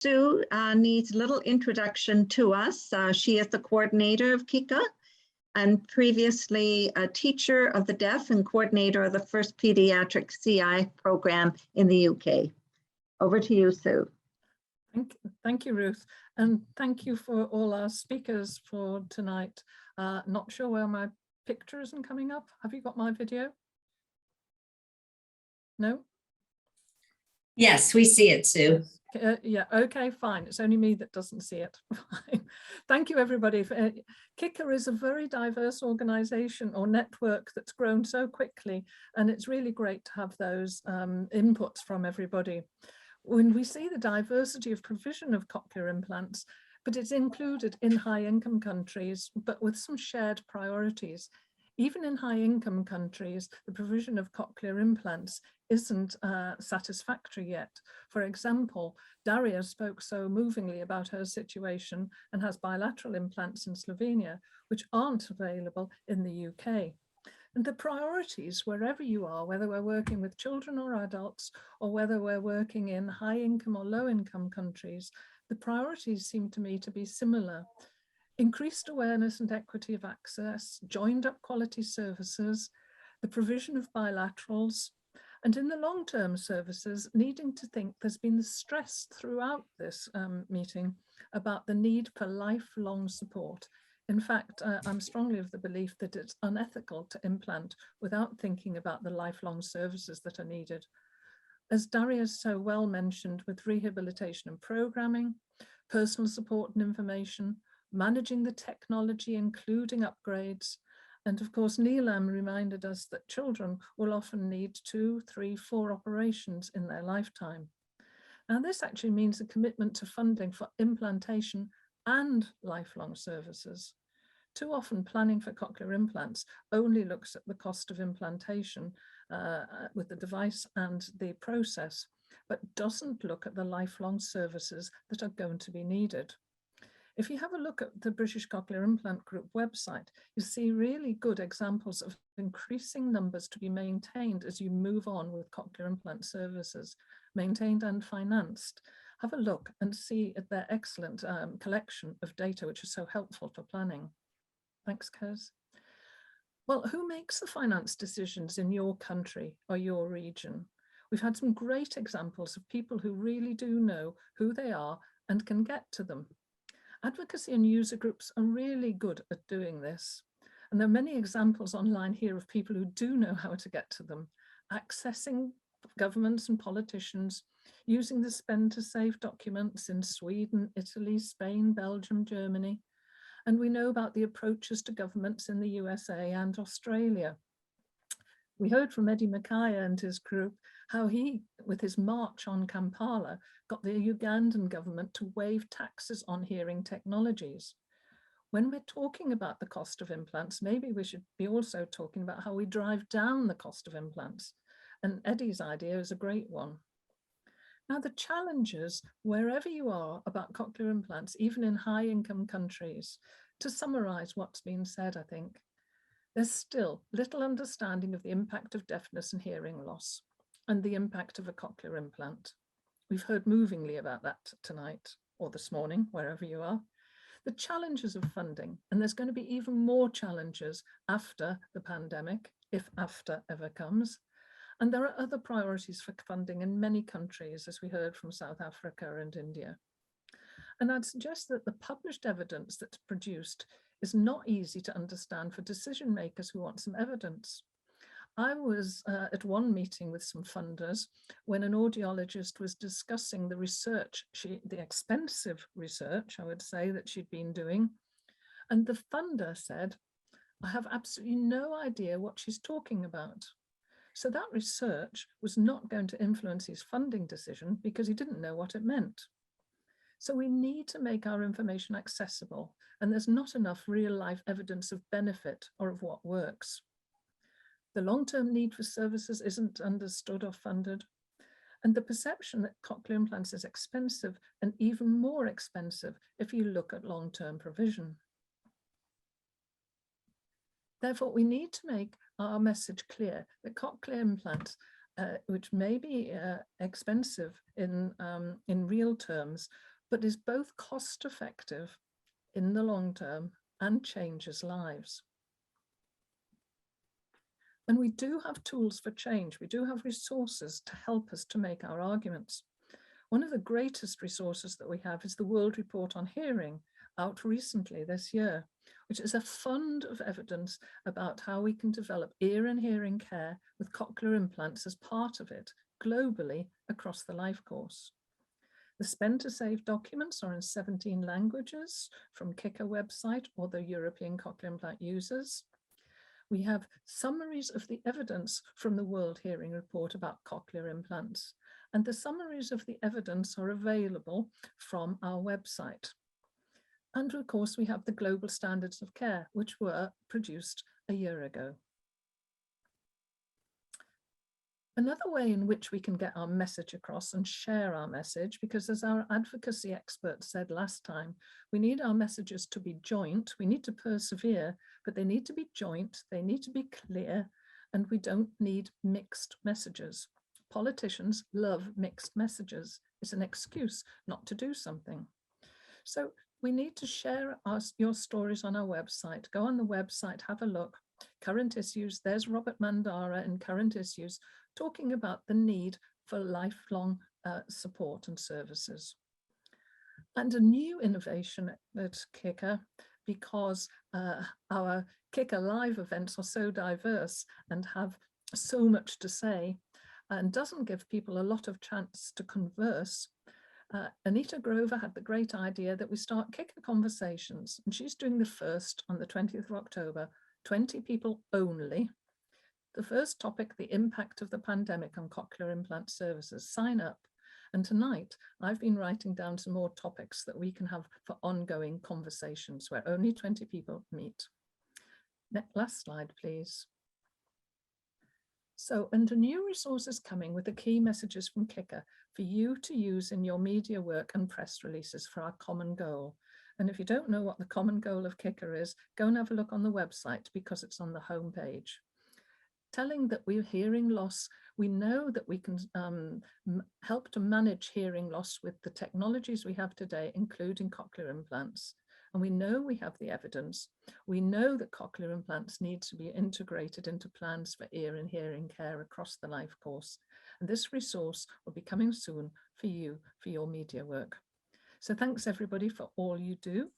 Sue needs a little introduction to us. She is the coordinator of KICA and previously a teacher of the deaf and coordinator of the first pediatric CI program in the UK. Over to you, Sue. Thank you, Ruth, and thank you for all our speakers for tonight. Not sure where my picture isn't coming up. Have you got my video? No? Yes, we see it, Sue. Yeah, okay, fine. It's only me that doesn't see it. Thank you, everybody. KICA is a very diverse organization or network that's grown so quickly, and it's really great to have those inputs from everybody. When we see the diversity of provision of cochlear implants, but it's included in high-income countries, but with some shared priorities. Even in high-income countries, the provision of cochlear implants isn't satisfactory yet. For example, Daria spoke so movingly about her situation and has bilateral implants in Slovenia, which aren't available in the UK. And the priorities, wherever you are, whether we're working with children or adults, or whether we're working in high-income or low-income countries, the priorities seem to me to be similar. Increased awareness and equity of access, joined up quality services, the provision of bilaterals, and in the long-term services, needing to think there's been the stress throughout this meeting about the need for lifelong support. In fact, I'm strongly of the belief that it's unethical to implant without thinking about the lifelong services that are needed. As Daria so well mentioned, with rehabilitation and programming, personal support and information, managing the technology, including upgrades. And of course, Neelam reminded us that children will often need 2, 3, 4 operations in their lifetime. And this actually means a commitment to funding for implantation and lifelong services. Too often planning for cochlear implants only looks at the cost of implantation with the device and the process, but doesn't look at the lifelong services that are going to be needed. If you have a look at the British Cochlear Implant Group website, you see really good examples of increasing numbers to be maintained as you move on with cochlear implant services, maintained and financed. Have a look and see at their excellent collection of data, which is so helpful for planning. Thanks, Kaz. Well, who makes the finance decisions in your country or your region? We've had some great examples of people who really do know who they are and can get to them. Advocacy and user groups are really good at doing this. And there are many examples online here of people who do know how to get to them, accessing governments and politicians, using the spend to save documents in Sweden, Italy, Spain, Belgium, Germany. And we know about the approaches to governments in the USA and Australia. We heard from Eddie Makaya and his group how he, with his march on Kampala, got the Ugandan government to waive taxes on hearing technologies. When we're talking about the cost of implants, maybe we should be also talking about how we drive down the cost of implants. And Eddie's idea is a great one. Now, the challenges, wherever you are, about cochlear implants, even in high-income countries, to summarize what's been said, I think, there's still little understanding of the impact of deafness and hearing loss and the impact of a cochlear implant. We've heard movingly about that tonight or this morning, wherever you are. The challenges of funding, and there's going to be even more challenges after the pandemic, if after ever comes. And there are other priorities for funding in many countries, as we heard from South Africa and India. And I'd suggest that the published evidence that's produced is not easy to understand for decision makers who want some evidence. I was at one meeting with some funders when an audiologist was discussing the research, the expensive research, I would say, that she'd been doing. And the funder said, I have absolutely no idea what she's talking about. So that research was not going to influence his funding decision because he didn't know what it meant. So we need to make our information accessible, and there's not enough real-life evidence of benefit or of what works. The long-term need for services isn't understood or funded, and the perception that cochlear implants is expensive and even more expensive if you look at long-term provision. Therefore, we need to make our message clear that cochlear implants, which may be expensive in real terms, but is both cost effective in the long term and changes lives. And we do have tools for change. We do have resources to help us to make our arguments. One of the greatest resources that we have is the World Report on Hearing, out recently this year, which is a fund of evidence about how we can develop ear and hearing care with cochlear implants as part of it globally across the life course. The Spend to Save documents are in 17 languages from KICA website or the European Cochlear Implant Users. We have summaries of the evidence from the World Hearing Report about cochlear implants, and the summaries of the evidence are available from our website. And of course, we have the global standards of care, which were produced a year ago. Another way in which we can get our message across and share our message, because as our advocacy expert said last time, we need our messages to be joint, we need to persevere, but they need to be joint, they need to be clear, and we don't need mixed messages. Politicians love mixed messages. It's an excuse not to do something. So we need to share your stories on our website. Go on the website, have a look. Current issues, there's Robert Mandara in Current Issues, talking about the need for lifelong support and services. And a new innovation at KICA, because our KICA live events are so diverse and have so much to say and doesn't give people a lot of chance to converse, Anita Grover had the great idea that we start KICA conversations, and she's doing the first on the 20th of October, 20 people only. The first topic, the impact of the pandemic on cochlear implant services. Sign up. And tonight, I've been writing down some more topics that we can have for ongoing conversations where only 20 people meet. Last slide, please. So, and a new resource is coming with the key messages from KICA for you to use in your media work and press releases for our common goal. And if you don't know what the common goal of KICA is, go and have a look on the website because it's on the homepage. Telling that we're hearing loss, we know that we can help to manage hearing loss with the technologies we have today, including cochlear implants. And we know we have the evidence. We know that cochlear implants need to be integrated into plans for ear and hearing care across the life course. And this resource will be coming soon for you, for your media work. So thanks everybody for all you do.